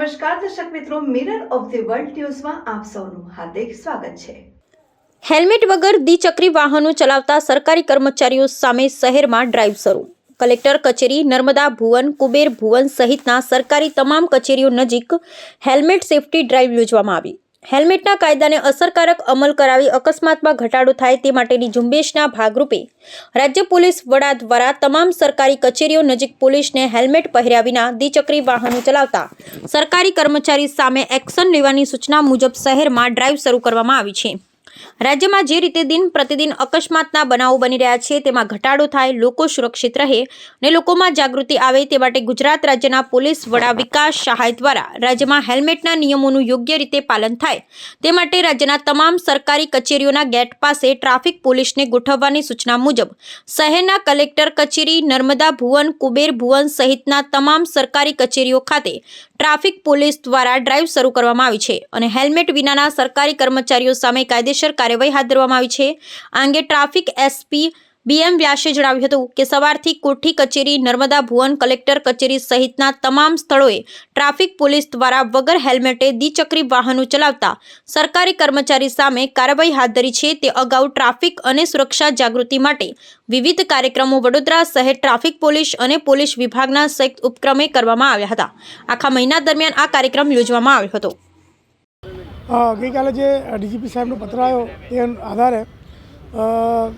નમસ્કાર દર્શક મિત્રો, મિરર ઓફ ધ વર્લ્ડ ન્યૂઝમાં આપ સૌનું હાર્દિક સ્વાગત છે। હેલ્મેટ વગર દ્વિચક્રી વાહનો ચલાવતા સરકારી કર્મચારીઓ સામે શહેરમાં ડ્રાઈવ શરૂ। કલેક્ટર કચેરી, નર્મદા ભુવન, કુબેર ભુવન સહિતના સરકારી તમામ કચેરીઓ નજીક હેલ્મેટ સેફટી ડ્રાઈવ યોજવામાં આવી। હેલ્મેટના કાયદાને અસરકારક અમલ કરાવી અકસ્માતમાં ઘટાડો થાય તે માટેની ઝુંબેશના ભાગરૂપે રાજ્ય પોલીસ વડા દ્વારા તમામ સરકારી કચેરીઓ નજીક પોલીસને હેલ્મેટ પહેર્યા વિના દ્વિચક્રી વાહનો ચલાવતા સરકારી કર્મચારી સામે એક્શન લેવાની સૂચના મુજબ શહેરમાં ડ્રાઈવ શરૂ કરવામાં આવી છે। રાજ્યમાં જે રીતે દિન પ્રતિદિન અકસ્માતના બનાવો બની રહ્યા છે તેમાં ઘટાડો થાય, લોકો સુરક્ષિત રહે અને લોકોમાં જાગૃતિ આવે તે માટે ગુજરાત રાજ્યના પોલીસ વડા વિકાસ સહાય દ્વારા રાજ્યમાં હેલ્મેટના નિયમોનું યોગ્ય રીતે પાલન થાય તે માટે રાજ્યના તમામ સરકારી કચેરીઓના ગેટ પાસે ટ્રાફિક પોલીસને ગોઠવવાની સૂચના મુજબ શહેરના કલેક્ટર કચેરી, નર્મદા ભુવન, કુબેર ભુવન સહિતના તમામ સરકારી કચેરીઓ ખાતે ટ્રાફિક પોલીસ દ્વારા ડ્રાઈવ શરૂ કરવામાં આવી છે અને હેલ્મેટ વિનાના સરકારી કર્મચારીઓ સામે કાયદેસર કાર્યવાહી હાથ ધરવામાં આવી છે। આ અંગે ટ્રાફિક એસપી BM વ્યાસે જણાવ્યું હતું કે સવારથી કોઠી કચેરી, નર્મદા ભુવન, કલેક્ટર કચેરી સહિતના તમામ સ્થળોએ ટ્રાફિક પોલીસ દ્વારા વગર હેલ્મેટે દ્વિચક્રી વાહનો ચલાવતા સરકારી કર્મચારી સામે કાર્યવાહી હાથ ધરી છે। તે અગાઉ ટ્રાફિક અને સુરક્ષા જાગૃતિ માટે વિવિધ કાર્યક્રમો વડોદરા શહેર ટ્રાફિક પોલીસ અને પોલીસ વિભાગના સંયુક્ત ઉપક્રમે કરવામાં આવ્યા હતા। આખા મહિના દરમિયાન આ કાર્યક્રમ યોજવામાં આવ્યો હતો। ગઈકાલે જે ડીજીપી સાહેબનો પત્ર આવ્યો તે આધારે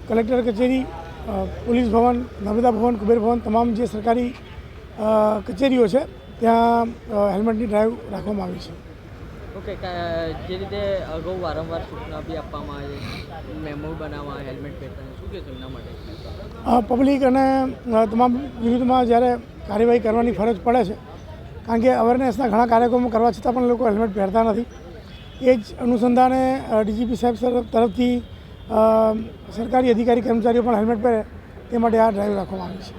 કલેક્ટર કચેરી, પોલીસ ભવન, નર્મદા ભવન, કુબેર ભવન તમામ જે સરકારી કચેરીઓ છે ત્યાં હેલ્મેટની ડ્રાઈવ રાખવામાં આવી છે। ઓકે, જે રીતે અગાઉ વારંવાર સૂચના બી આપવામાં આવે, મેમો બનાવવા હેલ્મેટ પહેરતા, શું કહેશો એના માટે? પબ્લિક અને તમામ વિરુદ્ધમાં જ્યારે કાર્યવાહી કરવાની ફરજ પડે છે, કારણ કે અવેરનેસના ઘણા કાર્યક્રમો કરવા છતાં પણ લોકો હેલ્મેટ પહેરતા નથી। એ જ અનુસંધાને ડીજીપી સાહેબ તરફથી સરકારી અધિકારી કર્મચારીઓ પણ હેલ્મેટ પહેરે તે માટે આ ડ્રાઈવ રાખવામાં આવી છે।